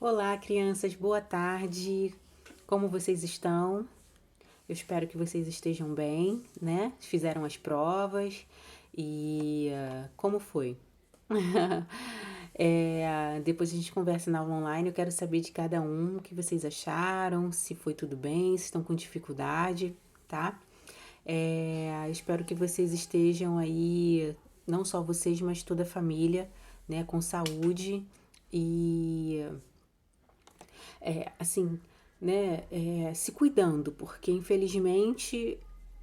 Olá, crianças, boa tarde. Como vocês estão? Eu espero que vocês estejam bem, né? Fizeram as provas e como foi? Depois a gente conversa na aula online. Eu quero saber de cada um o que vocês acharam, se foi tudo bem, se estão com dificuldade, tá? Espero que vocês estejam aí, não só vocês, mas toda a família, né, com saúde e assim, né, se cuidando, porque infelizmente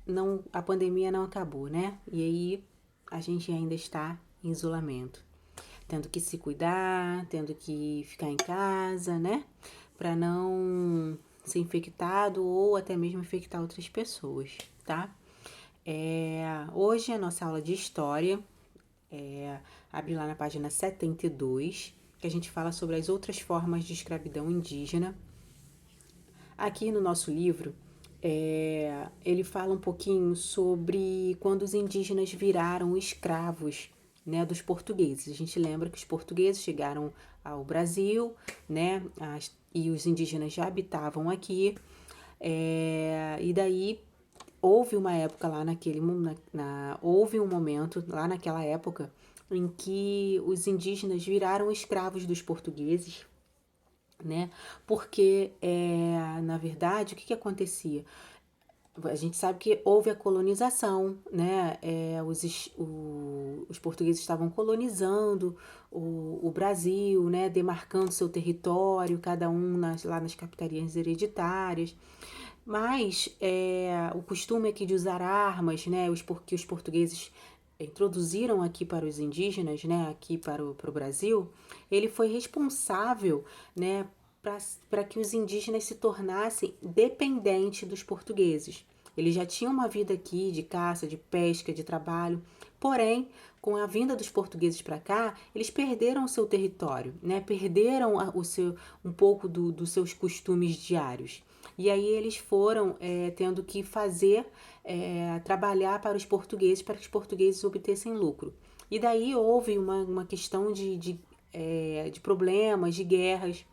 não, a pandemia não acabou, né? E aí a gente ainda está em isolamento, tendo que se cuidar, tendo que ficar em casa, né? Para não ser infectado ou até mesmo infectar outras pessoas, tá? Hoje a nossa aula de história abre lá na página 72, que a gente fala sobre as outras formas de escravidão indígena. Aqui no nosso livro, ele fala um pouquinho sobre quando os indígenas viraram escravos, né, dos portugueses. A gente lembra que os portugueses chegaram ao Brasil, né, e os indígenas já habitavam aqui, e daí houve uma época lá houve um momento lá naquela época em que os indígenas viraram escravos dos portugueses, né? Porque, na verdade, o que acontecia? A gente sabe que houve a colonização, né? Os portugueses estavam colonizando o Brasil, né? Demarcando seu território, cada um lá nas capitanias hereditárias. Mas o costume aqui de usar armas, né? Que os portugueses introduziram aqui para os indígenas, né? Aqui para o Brasil, ele foi responsável, né? Para que os indígenas se tornassem dependentes dos portugueses. Eles já tinham uma vida aqui de caça, de pesca, de trabalho, porém, com a vinda dos portugueses para cá, eles perderam o seu território, né? Perderam um pouco dos seus costumes diários. E aí eles foram tendo que trabalhar para que os portugueses obtessem lucro. E daí houve uma questão de problemas, de guerras,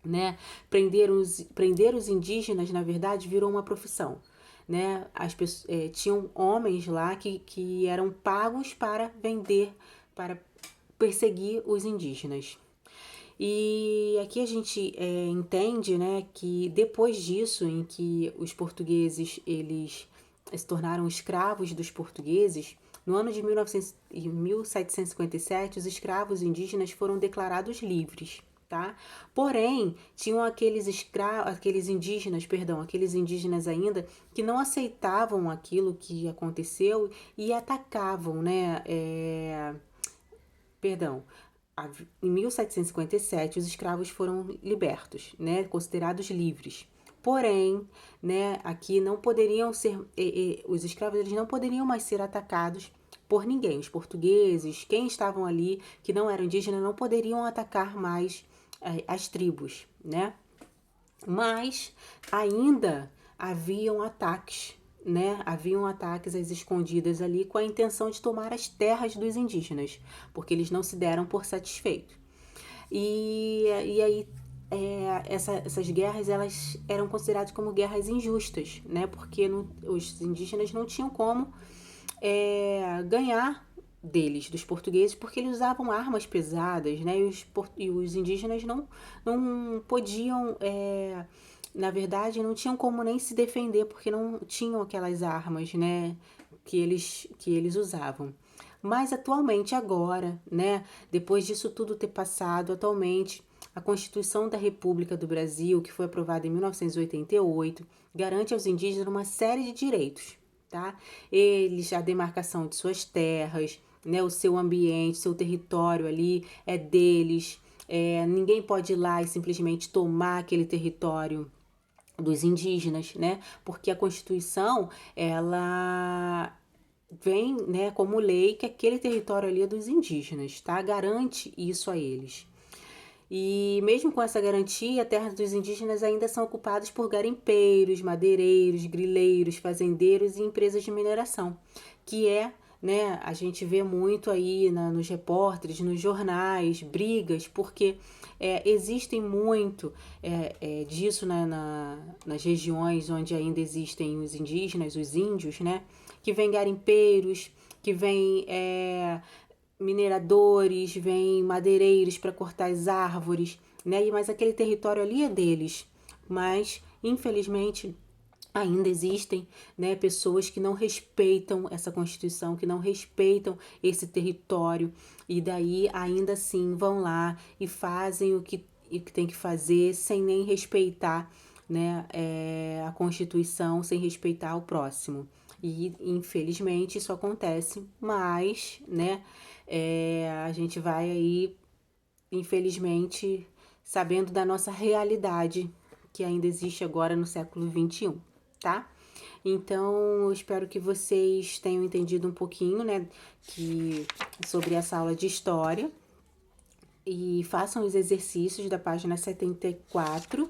né? Prender os indígenas, na verdade, virou uma profissão, né? Tinham homens lá que eram pagos para vender, para perseguir os indígenas. E aqui a gente entende, né, que depois disso, em que os portugueses eles se tornaram escravos dos portugueses, no ano de 1757, os escravos indígenas foram declarados livres, tá? Porém, tinham aqueles indígenas ainda que não aceitavam aquilo que aconteceu e atacavam, né? Perdão, em 1757 os escravos foram libertos, né, considerados livres. Porém, né, aqui não poderiam ser, os escravos eles não poderiam mais ser atacados por ninguém. Os portugueses, quem estavam ali, que não eram indígenas, não poderiam atacar mais as tribos, né? Mas ainda haviam ataques, né? Haviam ataques às escondidas ali com a intenção de tomar as terras dos indígenas, porque eles não se deram por satisfeitos. E aí essas guerras elas eram consideradas como guerras injustas, né? Porque os indígenas não tinham como ganhar deles, dos portugueses, porque eles usavam armas pesadas, né? E os indígenas não podiam, na verdade, não tinham como nem se defender, porque não tinham aquelas armas, né? Que eles usavam. Mas atualmente, agora, né? Depois disso tudo ter passado, atualmente, a Constituição da República do Brasil, que foi aprovada em 1988, garante aos indígenas uma série de direitos, tá? Eles, a demarcação de suas terras, né, o seu ambiente, seu território ali é deles. Ninguém pode ir lá e simplesmente tomar aquele território dos indígenas, né? Porque a Constituição, ela vem, né, como lei que aquele território ali é dos indígenas, tá? Garante isso a eles. E mesmo com essa garantia, terras dos indígenas ainda são ocupadas por garimpeiros, madeireiros, grileiros, fazendeiros e empresas de mineração, que é, né? A gente vê muito aí nos repórteres, nos jornais, brigas, porque existem muito disso, né, nas regiões onde ainda existem os indígenas, os índios, né? Que vêm garimpeiros, que vêm mineradores, vêm madeireiros para cortar as árvores, né? Mas aquele território ali é deles. Mas, infelizmente, ainda existem, né, pessoas que não respeitam essa Constituição, que não respeitam esse território, e daí ainda assim vão lá e fazem o que tem que fazer sem nem respeitar, né, a Constituição, sem respeitar o próximo. E infelizmente isso acontece, mas, né, a gente vai aí, infelizmente, sabendo da nossa realidade que ainda existe agora no século XXI, tá? Então, eu espero que vocês tenham entendido um pouquinho, né, sobre essa aula de história, e façam os exercícios da página 74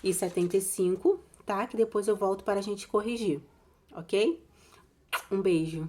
e 75, tá? Que depois eu volto para a gente corrigir, ok? Um beijo.